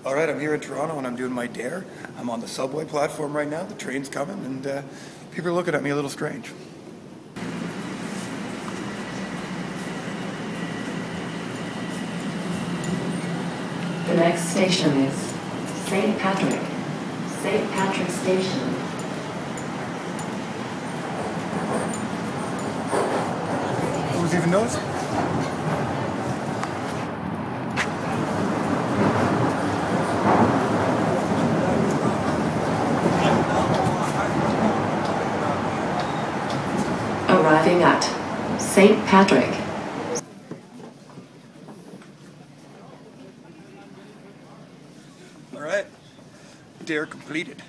All right, I'm here in Toronto and I'm doing my dare. I'm on the subway platform right now. The train's coming and people are looking at me a little strange. The next station is St. Patrick. St. Patrick Station. Who's even noticed? Arriving at St. Patrick. All right, dare completed.